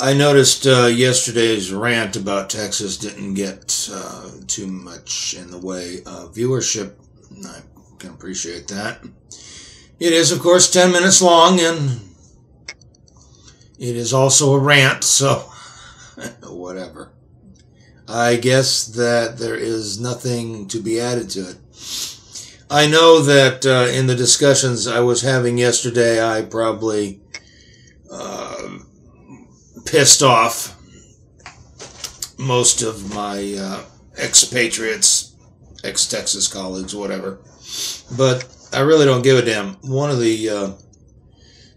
I noticed yesterday's rant about Texas didn't get too much in the way of viewership. I can appreciate that. It is, of course, 10 minutes long, and it is also a rant, so whatever. I guess that there is nothing to be added to it. I know that in the discussions I was having yesterday, I probably pissed off most of my expatriates, ex-Texas colleagues, whatever. But I really don't give a damn. One of the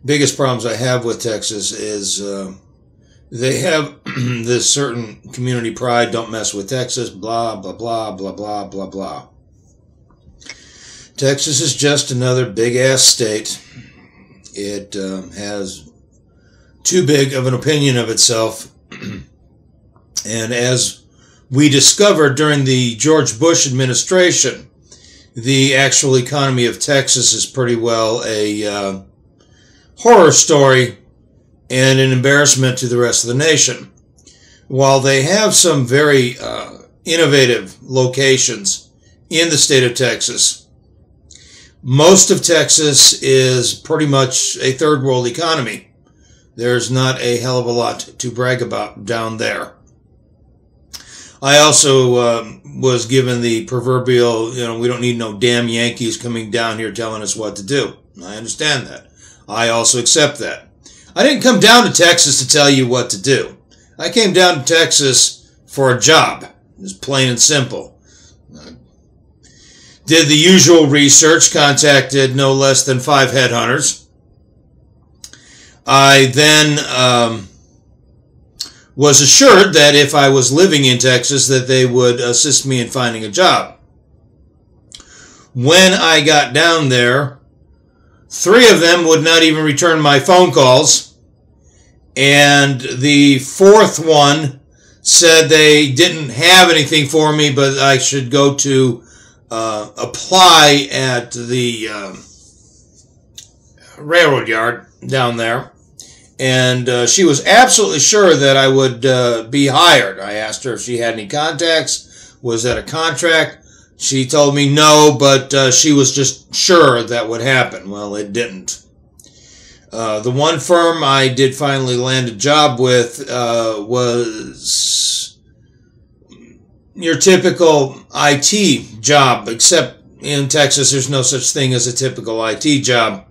biggest problems I have with Texas is they have this certain community pride, don't mess with Texas, blah, blah, blah, blah, blah, blah, blah. Texas is just another big-ass state. It has too big of an opinion of itself. And as we discovered during the George Bush administration, the actual economy of Texas is pretty well a horror story and an embarrassment to the rest of the nation. While they have some very innovative locations in the state of Texas, most of Texas is pretty much a third world economy. There's not a hell of a lot to brag about down there. I also was given the proverbial, we don't need no damn Yankees coming down here telling us what to do. I understand that. I also accept that. I didn't come down to Texas to tell you what to do. I came down to Texas for a job. It's plain and simple. Did the usual research, contacted no less than 5 headhunters. I then was assured that if I was living in Texas that they would assist me in finding a job. When I got down there, 3 of them would not even return my phone calls, and the 4th one said they didn't have anything for me, but I should go to apply at the railroad yard down there. And she was absolutely sure that I would be hired. I asked her if she had any contacts. Was that a contract? She told me no, but she was just sure that would happen. Well, it didn't. The one firm I did finally land a job with was your typical IT job, except in Texas there's no such thing as a typical IT job.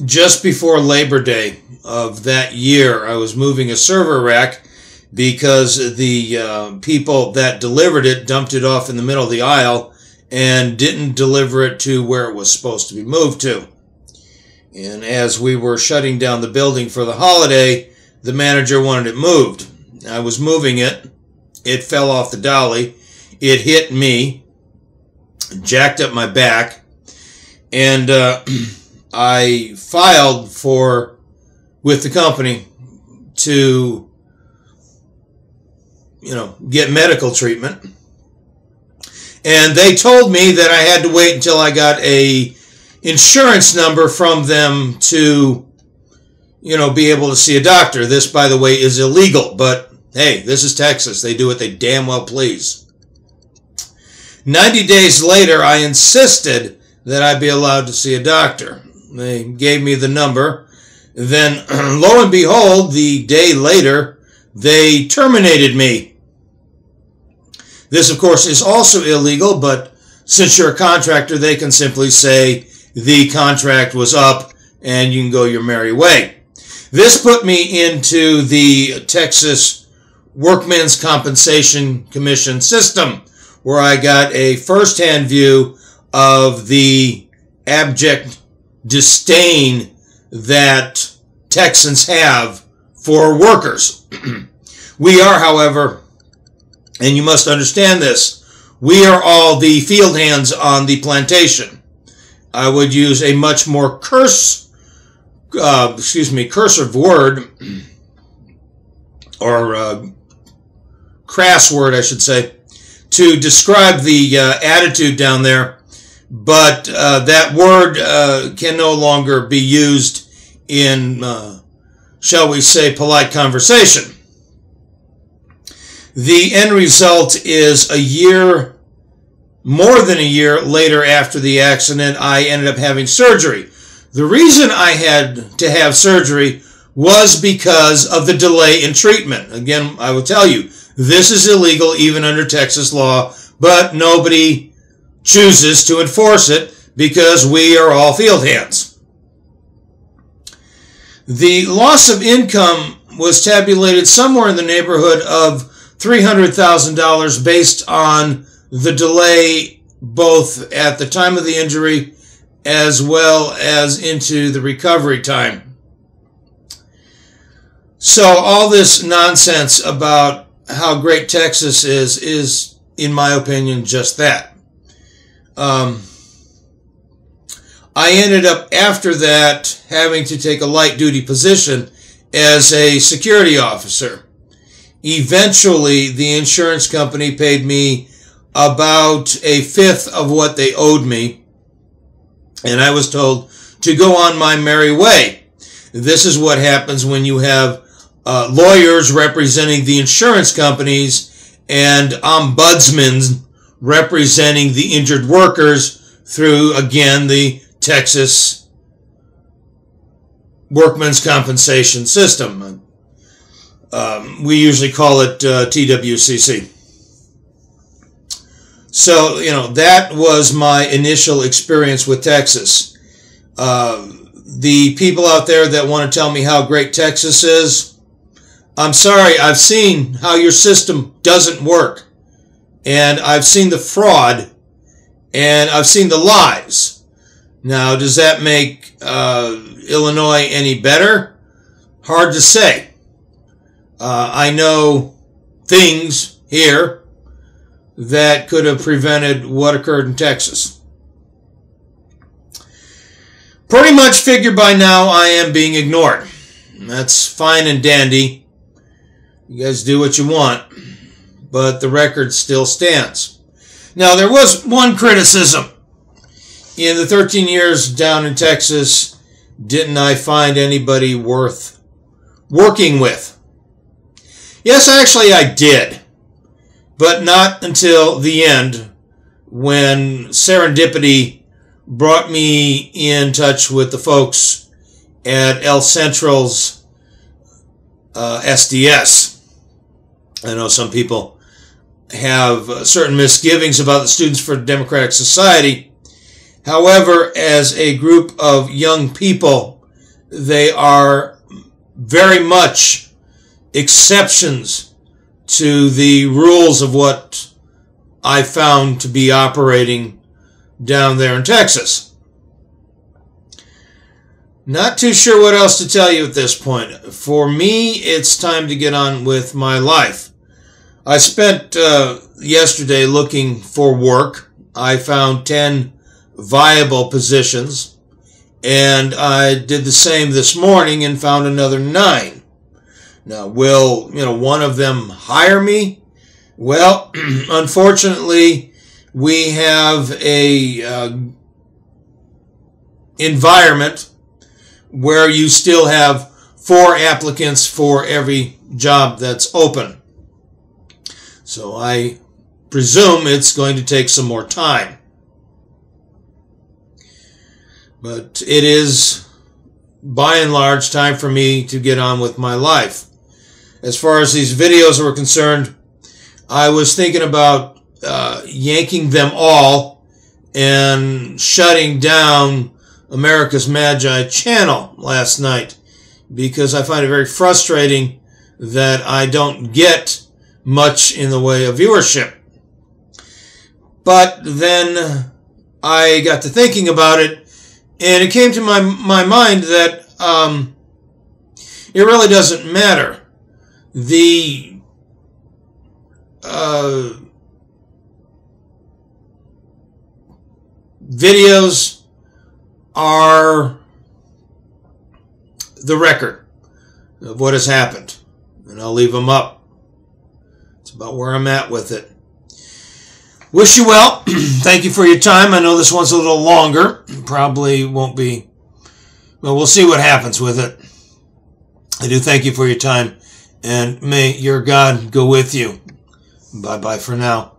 Just before Labor Day of that year, I was moving a server rack because the people that delivered it dumped it off in the middle of the aisle and didn't deliver it to where it was supposed to be moved to. And as we were shutting down the building for the holiday, the manager wanted it moved. I was moving it. It fell off the dolly. It hit me, jacked up my back, and I filed with the company to, get medical treatment. And they told me that I had to wait until I got a insurance number from them to, be able to see a doctor. This, by the way, is illegal, but hey, this is Texas. They do what they damn well please. 90 days later, I insisted that I be allowed to see a doctor. They gave me the number. Then, lo and behold, the day later, they terminated me. This, of course, is also illegal, but since you're a contractor, they can simply say the contract was up and you can go your merry way. This put me into the Texas Workmen's Compensation Commission system, where I got a first-hand view of the abject disdain that Texans have for workers. We are, however, and you must understand this, we are all the field hands on the plantation. I would use a much more cursive word, or crass word, I should say, to describe the attitude down there. But that word can no longer be used in, shall we say, polite conversation. The end result is more than a year later after the accident, I ended up having surgery. The reason I had to have surgery was because of the delay in treatment. Again, I will tell you, this is illegal even under Texas law, but nobody chooses to enforce it because we are all field hands. The loss of income was tabulated somewhere in the neighborhood of $300,000 based on the delay both at the time of the injury as well as into the recovery time. So all this nonsense about how great Texas is in my opinion, just that. I ended up, after that, having to take a light-duty position as a security officer. Eventually, the insurance company paid me about a fifth of what they owed me, and I was told to go on my merry way. This is what happens when you have lawyers representing the insurance companies and ombudsmen representing the injured workers through, again, the Texas Workmen's Compensation System. We usually call it TWCC. So, that was my initial experience with Texas. The people out there that want to tell me how great Texas is, I'm sorry, I've seen how your system doesn't work. And I've seen the fraud, and I've seen the lies. Now, does that make Illinois any better? Hard to say. I know things here that could have prevented what occurred in Texas. Pretty much figure by now I am being ignored. That's fine and dandy. You guys do what you want, but the record still stands. Now, there was one criticism. In the 13 years down in Texas, didn't I find anybody worth working with? Yes, actually I did, but not until the end, when serendipity brought me in touch with the folks at El Central's SDS. I know some people have certain misgivings about the Students for Democratic Society. However, as a group of young people, they are very much exceptions to the rules of what I found to be operating down there in Texas. Not too sure what else to tell you at this point. For me, it's time to get on with my life. I spent yesterday looking for work. I found 10 viable positions, and I did the same this morning and found another 9. Now, will one of them hire me? Well, unfortunately, we have a environment where you still have 4 applicants for every job that's open. So I presume it's going to take some more time. But it is, by and large, time for me to get on with my life. As far as these videos were concerned, I was thinking about yanking them all and shutting down America's Magi channel last night, because I find it very frustrating that I don't get much in the way of viewership. But then I got to thinking about it, and it came to my mind that it really doesn't matter. The videos are the record of what has happened, and I'll leave them up. It's about where I'm at with it. Wish you well. Thank you for your time. I know this one's a little longer. Probably won't be Well, we'll see what happens with it. I do thank you for your time, and may your God go with you. Bye-bye for now.